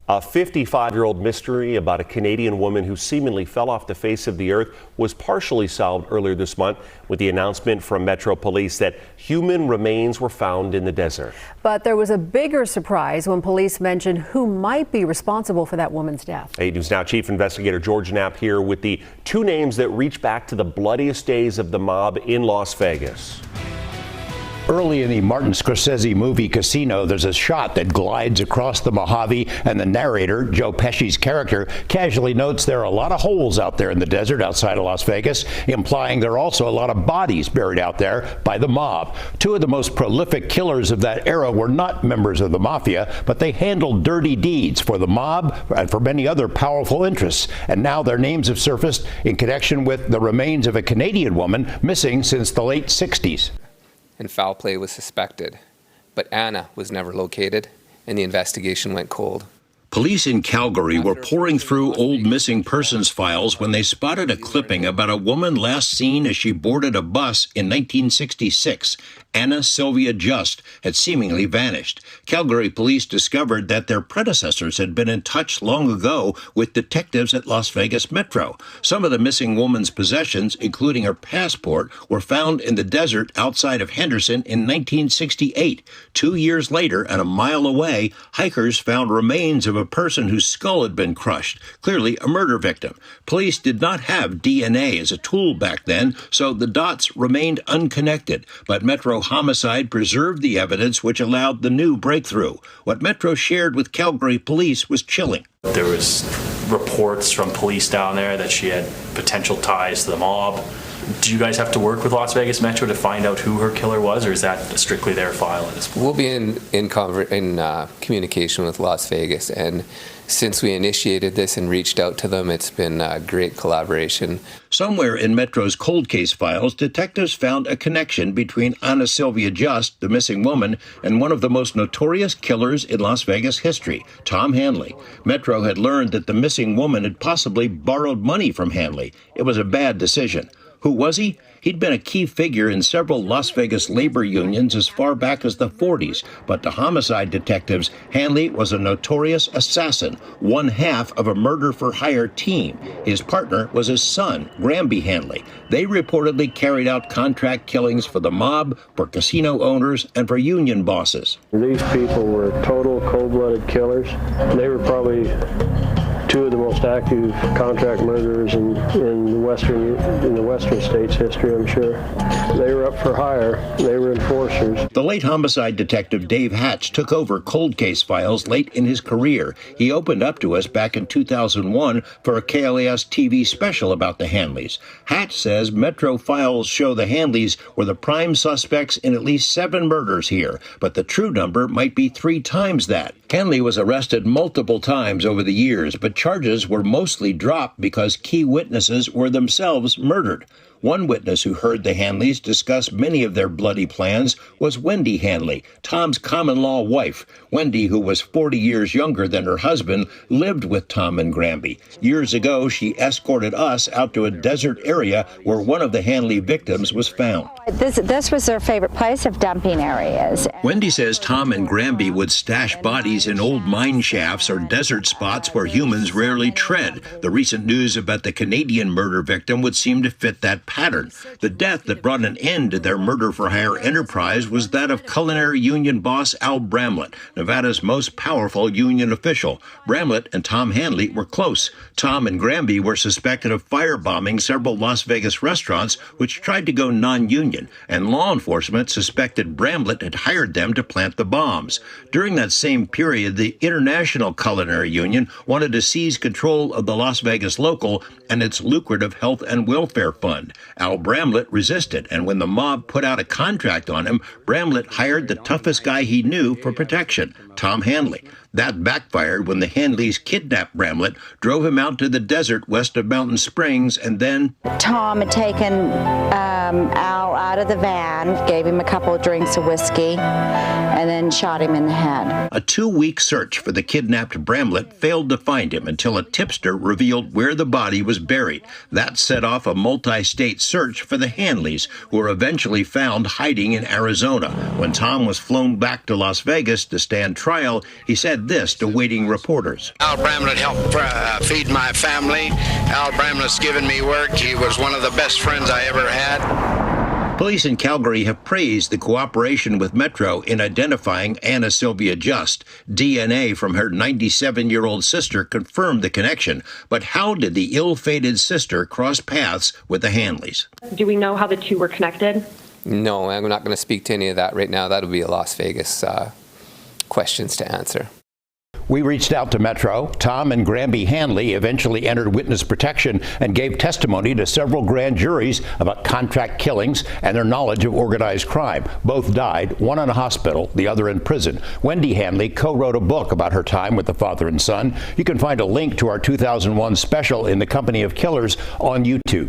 A 55-year-old mystery about a Canadian woman who seemingly fell off the face of the earth was partially solved earlier this month with the announcement from Metro Police that human remains were found in the desert. But there was a bigger surprise when police mentioned who might be responsible for that woman's death. 8 News Now Chief Investigator George Knapp here with the two names that reach back to the bloodiest days of the mob in Las Vegas. Early in the Martin Scorsese movie Casino, there's a shot that glides across the Mojave, and the narrator, Joe Pesci's character, casually notes there are a lot of holes out there in the desert outside of Las Vegas, implying there are also a lot of bodies buried out there by the mob. Two of the most prolific killers of that era were not members of the mafia, but they handled dirty deeds for the mob and for many other powerful interests. And now their names have surfaced in connection with the remains of a Canadian woman missing since the late 60s. And foul play was suspected, but Anna was never located, and the investigation went cold. Police in Calgary were pouring through old missing persons files when they spotted a clipping about a woman last seen as she boarded a bus in 1966. Anna Sylvia Just had seemingly vanished. Calgary police discovered that their predecessors had been in touch long ago with detectives at Las Vegas Metro. Some of the missing woman's possessions, including her passport, were found in the desert outside of Henderson in 1968. 2 years later, and a mile away, hikers found remains of a person whose skull had been crushed, clearly a murder victim. Police did not have DNA as a tool back then, so the dots remained unconnected, but Metro Homicide preserved the evidence which allowed the new breakthrough. What Metro shared with Calgary police was chilling. There was reports from police down there that she had potential ties to the mob. Do you guys have to work with Las Vegas Metro to find out who her killer was, or is that strictly their file at this point? We'll be in communication with Las Vegas, and since we initiated this and reached out to them, it's been a great collaboration. Somewhere in Metro's cold case files, detectives found a connection between Anna Sylvia Just, the missing woman, and one of the most notorious killers in Las Vegas history, Tom Hanley. Metro had learned that the missing woman had possibly borrowed money from Hanley. It was a bad decision. Who was he? He'd been a key figure in several Las Vegas labor unions as far back as the 40s, but to homicide detectives, Hanley was a notorious assassin, one half of a murder-for-hire team. His partner was his son, Granby Hanley. They reportedly carried out contract killings for the mob, for casino owners, and for union bosses. These people were total cold-blooded killers. They were probably two of the most active contract murderers in the western states' history, I'm sure. They were up for hire. They were enforcers. The late homicide detective Dave Hatch took over cold case files late in his career. He opened up to us back in 2001 for a KLAS TV special about the Hanleys. Hatch says Metro files show the Hanleys were the prime suspects in at least 7 murders here, but the true number might be 3 times that. Hanley was arrested multiple times over the years, but charges were mostly dropped because key witnesses were themselves murdered. One witness who heard the Hanleys discuss many of their bloody plans was Wendy Hanley, Tom's common-law wife. Wendy, who was 40 years younger than her husband, lived with Tom and Granby. Years ago, she escorted us out to a desert area where one of the Hanley victims was found. This was their favorite place of dumping areas. Wendy says Tom and Granby would stash bodies in old mine shafts or desert spots where humans rarely tread. The recent news about the Canadian murder victim would seem to fit that pattern. The death that brought an end to their murder-for-hire enterprise was that of culinary union boss Al Bramlett, Nevada's most powerful union official. Bramlett and Tom Hanley were close. Tom and Granby were suspected of firebombing several Las Vegas restaurants which tried to go non-union, and law enforcement suspected Bramlett had hired them to plant the bombs. During that same period, the International Culinary Union wanted to seize control of the Las Vegas local and its lucrative health and welfare fund. Al Bramlett resisted, and when the mob put out a contract on him, Bramlett hired the toughest guy he knew for protection, Tom Hanley. That backfired when the Hanleys kidnapped Bramlett, drove him out to the desert west of Mountain Springs, and then Tom had taken Al out of the van, gave him a couple of drinks of whiskey, and and then shot him in the head. A 2-week search for the kidnapped Bramlett failed to find him until a tipster revealed where the body was buried. That set off a multi-state search for the Hanleys, who were eventually found hiding in Arizona. When Tom was flown back to Las Vegas to stand trial, he said this to waiting reporters. Al Bramlett helped feed my family. Al Bramlett's given me work. He was one of the best friends I ever had. Police in Calgary have praised the cooperation with Metro in identifying Anna Sylvia Just. DNA from her 97-year-old sister confirmed the connection. But how did the ill-fated sister cross paths with the Hanleys? Do we know how the two were connected? No, I'm not going to speak to any of that right now. That'll be a Las Vegas questions to answer. We reached out to Metro. Tom and Granby Hanley eventually entered witness protection and gave testimony to several grand juries about contract killings and their knowledge of organized crime. Both died, one in a hospital, the other in prison. Wendy Hanley co-wrote a book about her time with the father and son. You can find a link to our 2001 special, In the Company of Killers, on YouTube.